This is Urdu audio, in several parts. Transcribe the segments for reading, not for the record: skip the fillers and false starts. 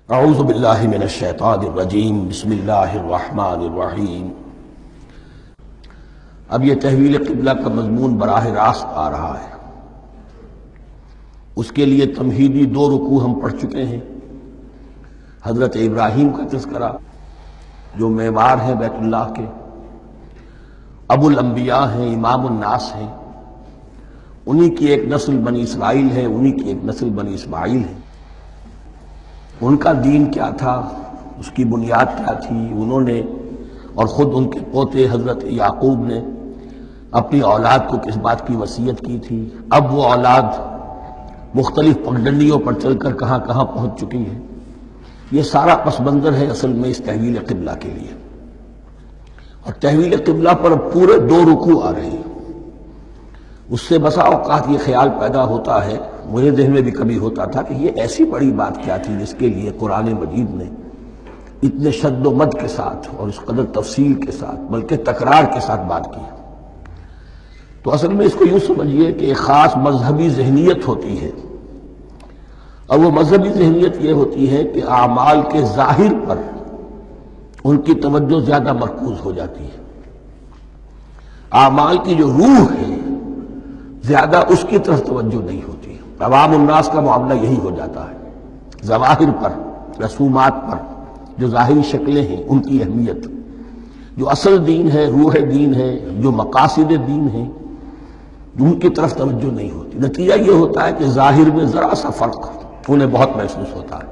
اعوذ باللہ من الشیطان الرجیم بسم اللہ الرحمن الرحیم۔ اب یہ تحویل قبلہ کا مضمون براہ راست آ رہا ہے۔ اس کے لیے تمہیدی 2 رکوع ہم پڑھ چکے ہیں۔ حضرت ابراہیم کا تذکرہ جو معمار ہیں بیت اللہ کے، ابو الانبیاء ہیں، امام الناس ہیں، انہی کی ایک نسل بنی اسرائیل ہے، انہی کی ایک نسل بنی اسماعیل ہے۔ ان کا دین کیا تھا، اس کی بنیاد کیا تھی، انہوں نے اور خود ان کے پوتے حضرت یعقوب نے اپنی اولاد کو کس بات کی وصیت کی تھی، اب وہ اولاد مختلف پگڈنڈیوں پر چل کر کہاں کہاں پہنچ چکی ہے، یہ سارا پس منظر ہے اصل میں اس تحویل قبلہ کے لیے۔ اور تحویل قبلہ پر پورے 2 رکوع آ رہے ہیں۔ اس سے بسا اوقات یہ خیال پیدا ہوتا ہے، مجھے ذہن میں بھی کبھی ہوتا تھا کہ یہ ایسی بڑی بات کیا تھی جس کے لیے قرآن مجید نے اتنے شد و مد کے ساتھ اور اس قدر تفصیل کے ساتھ بلکہ تکرار کے ساتھ بات کی۔ تو اصل میں اس کو یوں سمجھیے کہ ایک خاص مذہبی ذہنیت ہوتی ہے، اور وہ مذہبی ذہنیت یہ ہوتی ہے کہ اعمال کے ظاہر پر ان کی توجہ زیادہ مرکوز ہو جاتی ہے، اعمال کی جو روح ہے زیادہ اس کی طرف توجہ نہیں ہوتی۔ عوام الناس کا معاملہ یہی ہو جاتا ہے، ظواہر پر، رسومات پر، جو ظاہری شکلیں ہیں ان کی اہمیت، جو اصل دین ہے، روح دین ہے، جو مقاصد دین ہیں، ان کی طرف توجہ نہیں ہوتی۔ نتیجہ یہ ہوتا ہے کہ ظاہر میں ذرا سا فرق انہیں بہت محسوس ہوتا ہے،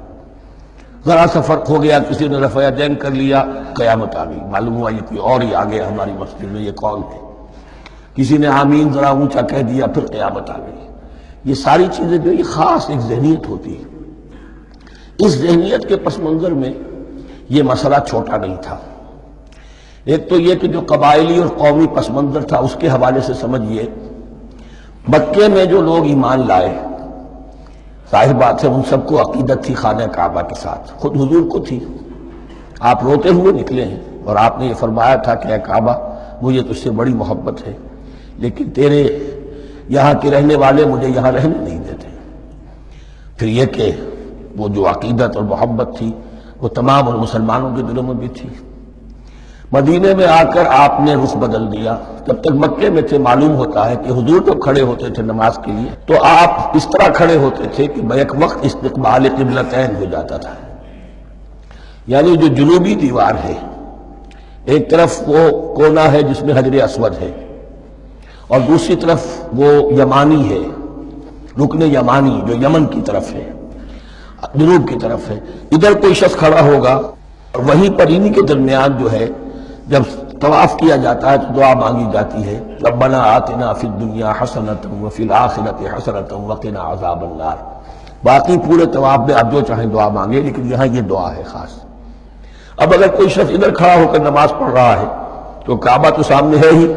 ذرا سا فرق ہو گیا، کسی نے رفع یدین کر لیا، قیامت آ گئی، معلوم ہوا یہ کوئی اور ہی آ گیا ہماری مسجد میں، یہ کون ہے؟ کسی نے آمین ذرا اونچا کہہ دیا، پھر قیامت آ گئی۔ یہ ساری چیزیں جو یہ خاص ایک ذہنیت ہوتی ہے، اس ذہنیت کے پس منظر میں یہ مسئلہ چھوٹا نہیں تھا۔ ایک تو یہ کہ جو قبائلی اور قومی پس منظر تھا اس کے حوالے سے سمجھیے، مکے میں جو لوگ ایمان لائے، ظاہر بات ہے ان سب کو عقیدت تھی خانہ کعبہ کے ساتھ، خود حضور کو تھی۔ آپ روتے ہوئے نکلے ہیں اور آپ نے یہ فرمایا تھا کہ اے کعبہ مجھے تجھ سے بڑی محبت ہے، لیکن تیرے یہاں کے رہنے والے مجھے یہاں رہنے نہیں دیتے۔ پھر یہ کہ وہ جو عقیدت اور محبت تھی وہ تمام اور مسلمانوں کے دلوں میں بھی تھی۔ مدینے میں آ کر آپ نے رخ بدل دیا۔ جب تک مکے میں تھے معلوم ہوتا ہے کہ حضور جب کھڑے ہوتے تھے نماز کے لیے تو آپ اس طرح کھڑے ہوتے تھے کہ بیک وقت استقبال قبلتین ہو جاتا تھا، یعنی جو جنوبی دیوار ہے، ایک طرف وہ کونا ہے جس میں حجر اسود ہے، اور دوسری طرف وہ یمانی ہے، رکن یمانی جو یمن کی طرف ہے، جنوب کی طرف ہے۔ ادھر کوئی شخص کھڑا ہوگا اور وہیں پر انہی کے درمیان جو ہے جب طواف کیا جاتا ہے تو دعا مانگی جاتی ہے، ربنا آتنا فی الدنیا حسنۃ وفی الآخرۃ حسنۃ وقنا عذاب النار۔ باقی پورے طواف میں آپ جو چاہیں دعا مانگے، لیکن یہاں یہ دعا ہے خاص۔ اب اگر کوئی شخص ادھر کھڑا ہو کر نماز پڑھ رہا ہے تو کعبہ تو سامنے ہے ہی،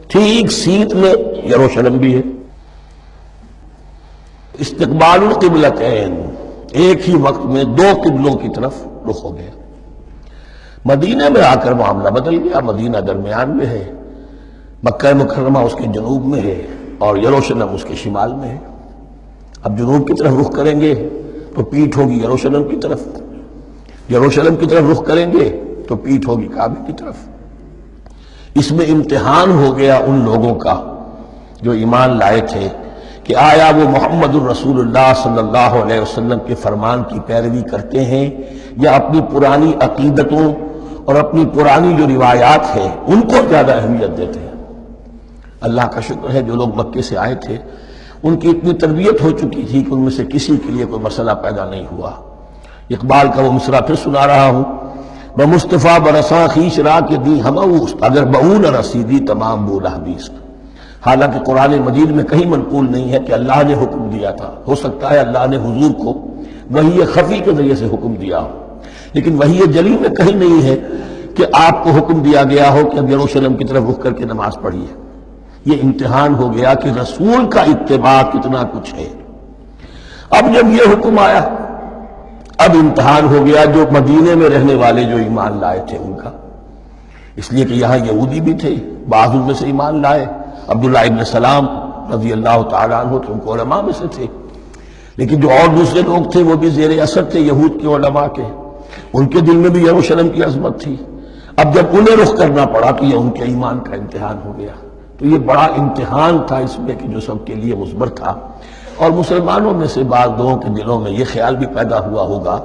ٹھیک سیٹ میں یروشلم بھی ہے۔ استقبال القبلتین، ایک ہی وقت میں 2 قبلوں کی طرف رخ ہو گیا۔ مدینہ میں آ کر معاملہ بدل گیا، مدینہ درمیان میں ہے، مکہ مکرمہ اس کے جنوب میں ہے اور یروشلم اس کے شمال میں ہے۔ اب جنوب کی طرف رخ کریں گے تو پیٹھ ہوگی یروشلم کی طرف، یروشلم کی طرف رخ کریں گے تو پیٹھ ہوگی کعبے کی طرف۔ اس میں امتحان ہو گیا ان لوگوں کا جو ایمان لائے تھے کہ آیا وہ محمد الرسول اللہ صلی اللہ علیہ وسلم کے فرمان کی پیروی کرتے ہیں یا اپنی پرانی عقیدتوں اور اپنی پرانی جو روایات ہیں ان کو زیادہ اہمیت دیتے ہیں۔ اللہ کا شکر ہے جو لوگ مکے سے آئے تھے ان کی اتنی تربیت ہو چکی تھی کہ ان میں سے کسی کے لیے کوئی مسئلہ پیدا نہیں ہوا۔ اقبال کا وہ مصرع پھر سنا رہا ہوں، بمصطفیٰ برساں خیش را کے دی ہموست اگر بہون رسیدی تمام بولہ بیست۔ حالانکہ قرآن مجید میں کہیں منقول نہیں ہے کہ اللہ نے حکم دیا تھا، ہو سکتا ہے اللہ نے حضور کو وحی خفی کے ذریعے سے حکم دیا ہو، لیکن وحی جلی میں کہیں نہیں ہے کہ آپ کو حکم دیا گیا ہو کہ اب یروشلم کی طرف رخ کر کے نماز پڑھیے۔ یہ امتحان ہو گیا کہ رسول کا اتباع کتنا کچھ ہے۔ اب جب یہ حکم آیا اب امتحان ہو گیا جو مدینے میں رہنے والے جو ایمان لائے تھے ان کا، اس لیے کہ یہاں یہودی بھی تھے، بعض ان میں سے ایمان لائے، عبداللہ ابن سلام رضی اللہ تعالیٰ عنہ تو ان کو علماء میں سے تھے، لیکن جو اور دوسرے لوگ تھے وہ بھی زیر اثر تھے یہود کے علماء کے، ان کے دل میں بھی یروشلم کی عظمت تھی۔ اب جب انہیں رخ کرنا پڑا تو یہ ان کے ایمان کا امتحان ہو گیا۔ تو یہ بڑا امتحان تھا اس میں کہ جو سب کے لیے مثبت تھا، اور مسلمانوں میں سے بعض لوگوں کے دلوں میں یہ خیال بھی پیدا ہوا ہوگا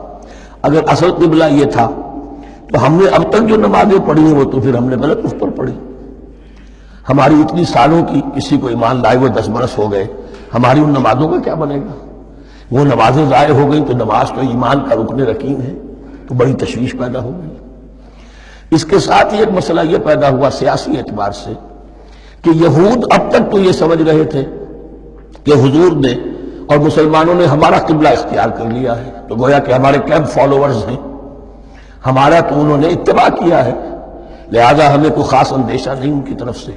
اگر اصل قبلہ یہ تھا تو ہم نے اب تک جو نمازیں پڑھی ہیں وہ تو پھر ہم نے غلط اس پر پڑھی، ہماری اتنی سالوں کی کسی کو ایمان لائے ہوئے 10 برس ہو گئے، ہماری ان نمازوں کا کیا بنے گا؟ وہ نمازیں ضائع ہو گئیں تو نماز تو ایمان کا رکن رکین ہے، تو بڑی تشویش پیدا ہو گئی۔ اس کے ساتھ ہی ایک مسئلہ یہ پیدا ہوا سیاسی اعتبار سے کہ یہود اب تک تو یہ سمجھ رہے تھے کہ حضور نے اور مسلمانوں نے ہمارا قبلہ اختیار کر لیا ہے، تو گویا کہ ہمارے کیمپ فالوورز ہیں، ہمارا تو انہوں نے اتباع کیا ہے، لہذا ہمیں کوئی خاص اندیشہ نہیں ان کی طرف سے۔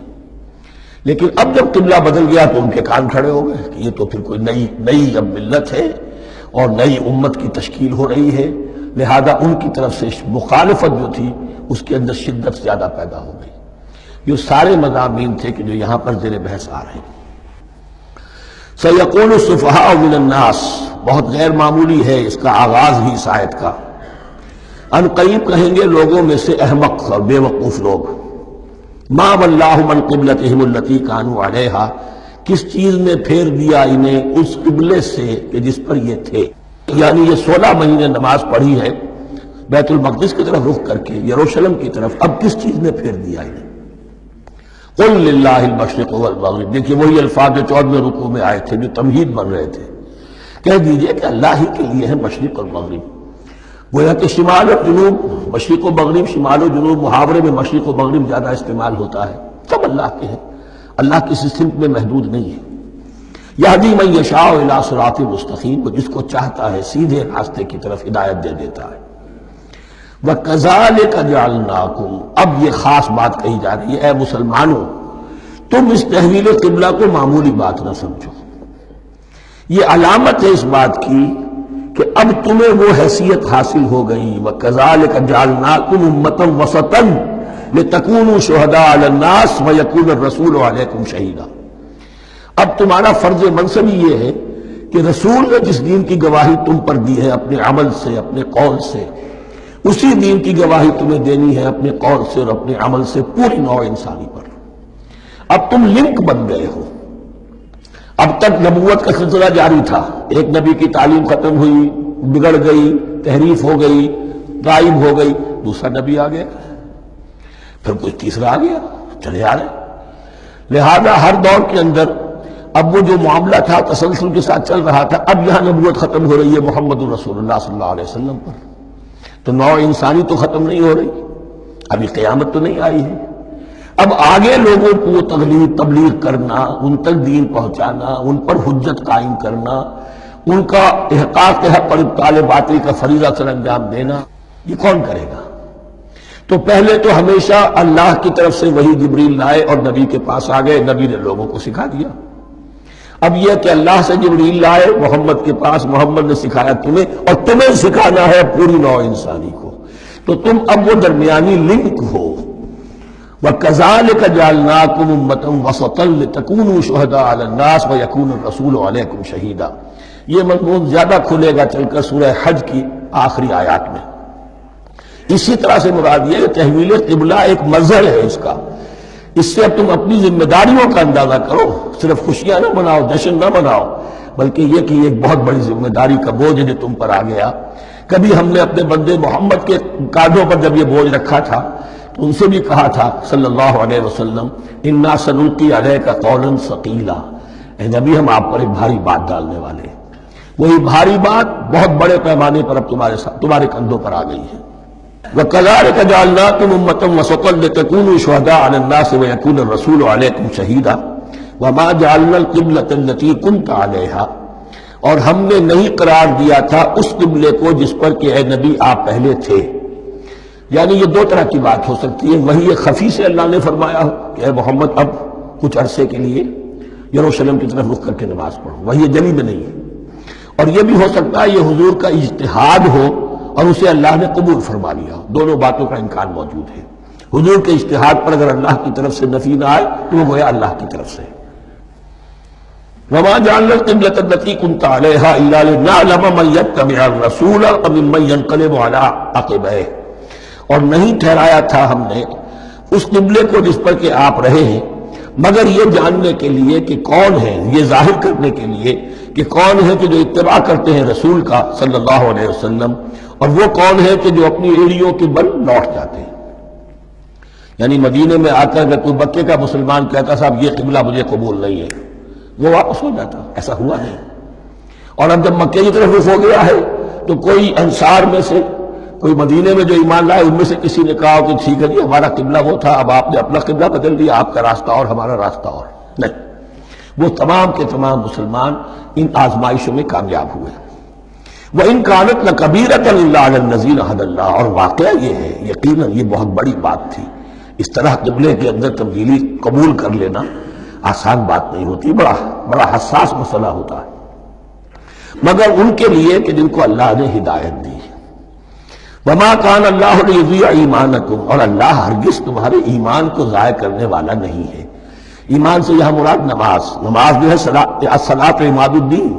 لیکن اب جب قبلہ بدل گیا تو ان کے کان کھڑے ہو گئے کہ یہ تو پھر کوئی نئی اب ملت ہے اور نئی امت کی تشکیل ہو رہی ہے، لہذا ان کی طرف سے مخالفت جو تھی اس کے اندر شدت زیادہ پیدا ہو گئی۔ یہ سارے مضامین تھے کہ جو یہاں پر زیر بحث آ رہے ہیں۔ سَيَقُولُ السُّفَهَاءُ مِنَ النَّاسِ، بہت غیر معمولی ہے اس کا آغاز ہی اس آیت کا۔ ان قریب کہیں گے لوگوں میں سے احمق اور بے وقوف لوگ، ما وَلَّاهُمْ عَنْ قِبْلَتِهِمُ الَّتِي كَانُوا عَلَيْهَا، کس چیز نے پھیر دیا انہیں اس قبلے سے کہ جس پر یہ تھے، یعنی یہ 16 مہینے نماز پڑھی ہے بیت المقدس کی طرف رخ کر کے یروشلم کی طرف، اب کس چیز نے پھیر دیا انہیں؟ قُلْ لِلَّهِ الْمَشْرِقُ وَالْمَغْرِبُ، دیکھیے وہی الفاظ جو 14ویں رکوع میں آئے تھے جو تمہید بن رہے تھے، کہہ دیجئے کہ اللہ ہی کے لیے ہے مشرق اور مغرب۔ گویا کہ شمال اور جنوب، مشرق و مغرب، شمال و جنوب، محاورے میں مشرق و مغرب زیادہ استعمال ہوتا ہے، سب اللہ کے ہیں، اللہ کسی سمت میں محدود نہیں ہے۔ یہدی من یشاء الی صراط مستقیم، وہ جس کو چاہتا ہے سیدھے راستے کی طرف ہدایت دے دیتا ہے۔ وَكَذَلِكَ جَعَلْنَاكُمْ، اب یہ خاص بات کہی جا رہی ہے، اے مسلمانوں تم اس تحویل قبلہ کو معمولی بات نہ سمجھو، یہ علامت ہے اس بات کی کہ اب تمہیں وہ حیثیت حاصل ہو گئی۔ وَكَذَلِكَ جَعَلْنَاكُمْ أُمَّةً وَسَطًا لِتَكُونُوا شُهَدَاءَ عَلَى النَّاسِ وَيَكُونَ الرَّسُولُ عَلَيْكُمْ شَهِيدًا، اب تمہارا فرض منصب یہ ہے کہ رسول نے جس دین کی گواہی تم پر دی ہے اپنے عمل سے، اپنے قول سے، اسی دین کی گواہی تمہیں دینی ہے اپنے قول سے اور اپنے عمل سے پوری نوع انسانی پر۔ اب تم لنک بن گئے ہو، اب تک نبوت کا سلسلہ جاری تھا، ایک نبی کی تعلیم ختم ہوئی، بگڑ گئی، تحریف ہو گئی، غائب ہو گئی، دوسرا نبی آ گیا، پھر کوئی تیسرا آ گیا، چلے آ رہے۔ لہذا ہر دور کے اندر اب وہ جو معاملہ تھا تسلسل کے ساتھ چل رہا تھا، اب یہاں نبوت ختم ہو رہی ہے محمد رسول اللہ صلی اللہ علیہ وسلم پر، تو نوع انسانی تو ختم نہیں ہو رہی، ابھی قیامت تو نہیں آئی ہے۔ اب آگے لوگوں کو تبلیغ کرنا، ان تک دین پہنچانا، ان پر حجت قائم کرنا، ان کا احقاق حق اور ابطال باطل کا فریضہ سر انجام دینا، یہ کون کرے گا؟ تو پہلے تو ہمیشہ اللہ کی طرف سے وہی جبریل لائے اور نبی کے پاس آ گئے، نبی نے لوگوں کو سکھا دیا۔ اب یہ کہ اللہ سے جبریل لائے محمد کے پاس، محمد نے سکھایا تمہیں، اور تمہیں سکھانا ہے پوری نوع انسانی کو، تو تم اب وہ درمیانی لنک ہو۔ وَكَذَلِكَ جَعَلْنَاكُمْ أُمَّةً وَسَطًا لِتَكُونُوا شُهَدَاءَ عَلَى النَّاسِ وَيَكُونَ الرَّسُولُ عَلَيْكُمْ شَهِيدًا، یہ مضمون زیادہ کھلے گا چل کر سورہ حج کی آخری آیات میں۔ اسی طرح سے مراد یہ کہ تحویل قبلہ ایک مظہر ہے اس کا، اس سے اب تم اپنی ذمہ داریوں کا اندازہ کرو، صرف خوشیاں نہ مناؤ، جشن نہ مناؤ، بلکہ یہ کہ یہ ایک بہت بڑی ذمہ داری کا بوجھ جو تم پر آ گیا۔ کبھی ہم نے اپنے بندے محمد کے کاندھوں پر جب یہ بوجھ رکھا تھا تو ان سے بھی کہا تھا صلی اللہ علیہ وسلم، اِنَّا سَنُلْقِي عَلَيْكَ قَوْلًا ثَقِيلًا، اے نبی ہم آپ پر ایک بھاری بات ڈالنے والے ہیں۔ وہی بھاری بات بہت بڑے پیمانے پر اب تمہارے کندھوں پر آ گئی ہے۔ وَكَذَلِكَ جَعَلْنَاكُمْ أُمَّةً وَسَطًا لِتَكُونُوا شُهَدَاءَ عَلَى النَّاسِ وَيَكُونَ الرَّسُولُ عَلَيْكُمْ شَهِيدًا وَمَا جَعَلْنَا الْقِبْلَةَ الَّتِي كُنْتَ عَلَيْهَا، اور ہم نے نہیں قرار دیا تھا اس قبلے کو جس پر کہ اے نبی آپ پہلے تھے۔ یعنی یہ دو طرح کی بات ہو سکتی ہے، وہی خفی سے اللہ نے فرمایا ہو کہ اے محمد اب کچھ عرصے کے لیے یروشلم کی طرف رخ کر کے نماز پڑھو، وہی جلی میں نہیں ہے، اور یہ بھی ہو سکتا ہے یہ حضور کا اجتہاد ہو اور اسے اللہ نے قبول فرما لیا، دونوں باتوں کا امکان موجود ہے۔ حضور کے اجتہاد پر اگر اللہ کی طرف سے نفی نہ آئے تو وہ گویا اللہ کی طرف سے۔ وما جعلنا القبلة التي كنت عليها إلا لنعلم من يتبع الرسول وممن ينقلب على عقبيه، اور نہیں ٹھہرایا تھا ہم نے اس قبلے کو جس پر کہ آپ رہے ہیں مگر یہ جاننے کے لیے کہ کون ہے، یہ ظاہر کرنے کے لیے کہ کون ہے کہ جو اتباع کرتے ہیں رسول کا صلی اللہ علیہ وسلم، اور وہ کون ہے کہ جو اپنی ایڑیوں کے بل لوٹ جاتے ہیں۔ یعنی مدینے میں آ کر اگر کوئی مکے کا مسلمان کہتا صاحب یہ قبلہ مجھے قبول نہیں ہے، وہ واپس ہو جاتا، ایسا ہوا نہیں۔ اور اب جب مکے کی طرف رخ ہو گیا ہے تو کوئی انصار میں سے، کوئی مدینے میں جو ایمان لائے ان میں سے کسی نے کہا کہ ٹھیک ہے جی ہمارا قبلہ وہ تھا، اب آپ نے اپنا قبلہ بدل دیا، آپ کا راستہ اور ہمارا راستہ اور، نہیں، وہ تمام کے تمام مسلمان ان آزمائشوں میں کامیاب ہوئے۔ وَإِن كَانَتْ لَكَبِيرَةً إِلَّا عَلَى الَّذِينَ هَدَى اللَّهُ، اور واقعہ یہ ہے، یقیناً یہ بہت بڑی بات تھی، اس طرح قبلے کے اندر تبدیلی قبول کر لینا آسان بات نہیں ہوتی، بڑا حساس مسئلہ ہوتا ہے، مگر ان کے لیے کہ جن کو اللہ نے ہدایت دی۔ وَمَا كَانَ اللَّهُ لِيُضِيعَ إِيمَانَكُمْ، اور اللہ ہرگز تمہارے ایمان کو ضائع کرنے والا نہیں ہے۔ ایمان سے یہاں مراد نماز جو ہے الصلاۃ عماد الدین،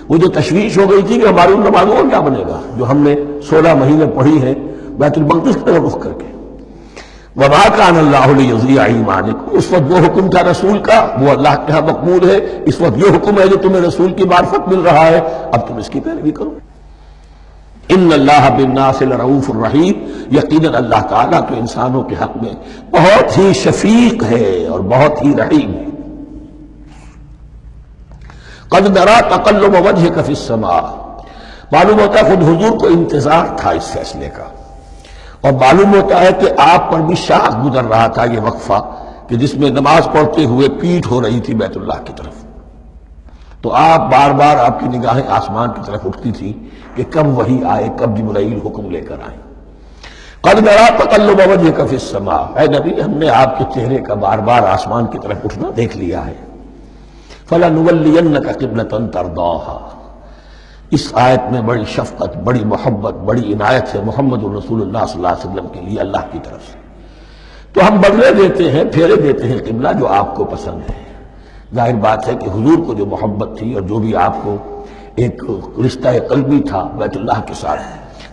وہ جو تشویش ہو گئی تھی کہ ہماری ان نمازوں کا کیا بنے گا جو ہم نے 16 مہینے پڑھی ہے بیت المقدس کی طرف رخ کر کے۔ وَمَا كَانَ اللَّهُ لِيُضِيعَ إِيمَانَكُمْ، اس وقت وہ حکم تھا رسول کا، وہ اللہ کے ہاں مقبول ہے، اس وقت یہ حکم ہے جو تمہیں رسول کی معرفت مل رہا ہے، اب تم اس کی پیروی کرو۔ ان اللہ بالناس لرؤوف الرحیم، یقیناً اللہ تعالیٰ تو انسانوں کے حق میں بہت ہی شفیق ہے اور بہت ہی رحیم ہے۔ قد نرى تقلب وجهك في السماء، معلوم ہوتا ہے خود حضور کو انتظار تھا اس فیصلے کا، اور معلوم ہوتا ہے کہ آپ پر بھی شاخ گزر رہا تھا یہ وقفہ کہ جس میں نماز پڑھتے ہوئے پیٹھ ہو رہی تھی بیت اللہ کی طرف، تو آپ بار بار آپ کی نگاہیں آسمان کی طرف اٹھتی تھی کہ کب وحی آئے، کب جبرائیل حکم لے کر آئے۔ قد نرى تقلب وجهك في السماء، اے نبی ہم نے آپ کے چہرے کا بار بار آسمان کی طرف اٹھنا دیکھ لیا ہے۔ فَلَنُوَلِّيَنَّكَ قِبْلَةً تَرْضَاهَا، اس آیت میں بڑی شفقت، بڑی محبت، بڑی عنایت ہے محمد الرسول اللہ صلی اللہ علیہ وسلم کے لیے اللہ کی طرف سے۔ تو ہم بدلے دیتے ہیں، پھیرے دیتے ہیں قبلہ جو آپ کو پسند ہے۔ ظاہر بات ہے کہ حضور کو جو محبت تھی اور جو بھی آپ کو ایک رشتہ قلبی تھا بیت اللہ کے ساتھ،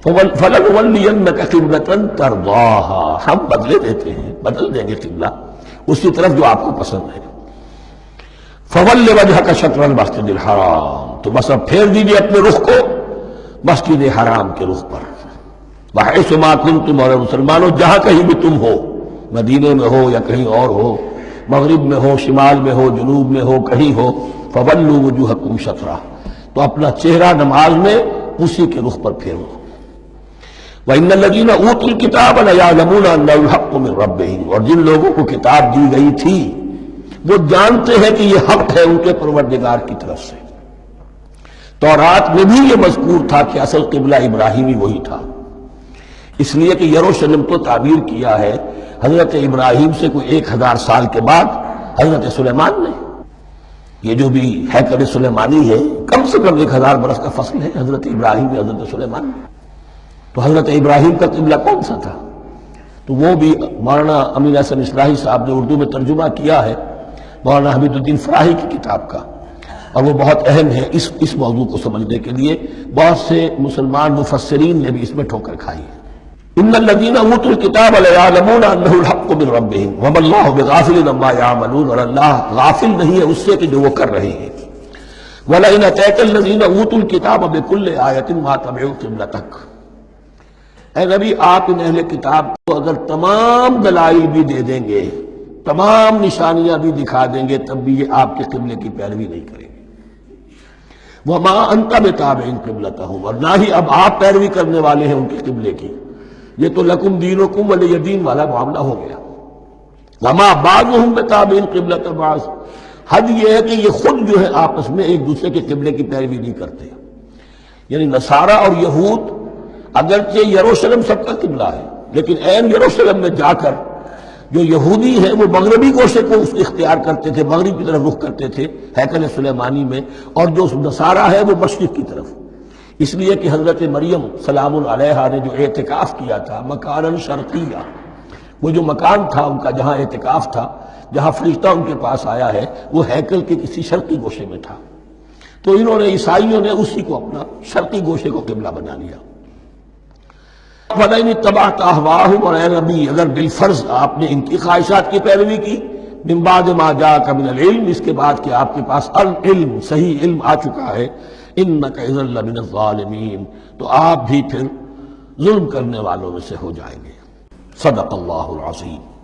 فَلَنُوَلِّيَنَّكَ قِبْلَةً تَرْضَاهَا، ہم بدلے دیتے ہیں، بدل دیں گے قبلہ اسی طرف جو آپ کو پسند ہے۔ فَوَلِّ وَجْهَكَ شَطْرَ الْمَسْجِدِ الْحَرَامِ، تو بس اب پھیر دیجیے اپنے رخ کو مسجد حرام کے رخ پر۔ وَحَيْثُ مَا كُنْتُمْ، اور مسلمانوں جہاں کہیں بھی تم ہو، مدینے میں ہو یا کہیں اور ہو، مغرب میں ہو، شمال میں ہو، جنوب میں ہو، کہیں ہو، فَوَلُّوا وُجُوهَكُمْ شَطْرَهُ، تو اپنا چہرہ نماز میں اسی کے رخ پر پھیرو۔ وَإِنَّ الَّذِينَ أُوتُوا الْكِتَابَ لَيَعْلَمُونَ أَنَّهُ الْحَقُّ مِنْ رَبِّهِمْ، اور جن لوگوں کو کتاب دی گئی تھی وہ جانتے ہیں کہ یہ حق ہے ان کے پروردگار کی طرف سے۔ تورات میں بھی یہ مذکور تھا کہ اصل قبلہ ابراہیمی وہی تھا، اس لیے کہ یروشلم تو تعبیر کیا ہے حضرت ابراہیم سے کوئی 1000 سال کے بعد حضرت سلیمان نے۔ یہ جو بھی ہیکل سلیمانی ہے کم سے کم 1000 برس کا فصل ہے حضرت ابراہیم اور حضرت سلیمان۔ تو حضرت ابراہیم کا قبلہ کون سا تھا؟ تو وہ بھی مولانا امین حسن اصلاحی صاحب نے اردو میں ترجمہ کیا ہے مولانا حمید الدین فراہی کی کتاب کا، اور وہ بہت اہم ہے اس موضوع کو سمجھنے کے لیے۔ بہت سے مسلمان مفسرین نے بھی اس میں ٹھوکر کھائی ہے۔ ان الذین اوتوا الکتاب لیعلمون انہ الحق من ربہم وما اللہ بغافل عما یعملون، اور اللہ غافل نہیں ہے اس سے کہ جو وہ کر رہے ہیں۔ ولئن اتاک الذین اوتوا الکتاب بکل آیۃ ما تبعوا قبلتک، اے نبی آپ ان اہل کتاب کو اگر تمام دلائل بھی دے دیں گے، تمام نشانیاں بھی دکھا دیں گے، تب بھی یہ آپ کے قبلے کی پیروی نہیں کریں گے۔ وما انت بتابع قبلتہم، اور نہ ہی اب آپ پیروی کرنے والے ہیں ان کے قبلے کی۔ یہ تو لکم دینکم ولی دین والا معاملہ ہو گیا۔ وما بعضهم بتابع قبلۃ بعض، حد یہ ہے کہ یہ خود جو ہے آپس میں ایک دوسرے کے قبلے کی پیروی نہیں کرتے۔ یعنی نصارہ اور یہود اگرچہ یروشلم سب کا قبلہ ہے، لیکن عین یروشلم میں جا کر جو یہودی ہیں وہ مغربی گوشے کو اختیار کرتے تھے، مغرب کی طرف رخ کرتے تھے ہیکل سلیمانی میں، اور جو نصارہ ہے وہ مشرق کی طرف، اس لیے کہ حضرت مریم سلام علیہا نے جو اعتکاف کیا تھا مکاناً شرقیہ، وہ جو مکان تھا ان کا جہاں اعتکاف تھا، جہاں فرشتہ ان کے پاس آیا ہے، وہ ہیکل کے کسی شرقی گوشے میں تھا، تو انہوں نے عیسائیوں نے اسی کو اپنا شرقی گوشے کو قبلہ بنا لیا۔ فَلَئِنِ اتَّبَعْتَ أَهْوَاءَهُمْ، اور اے نبی اگر بالفرض آپ نے ان کی خواہشات کی پیروی کی، من بعد ما جاءك من العلم، اس کے بعد کہ آپ کے پاس العلم صحیح علم آ چکا ہے، إِنَّكَ إِذًا لَّمِنَ الظَّالِمِينَ، تو آپ بھی پھر ظلم کرنے والوں میں سے ہو جائیں گے۔ صدق اللہ العظیم۔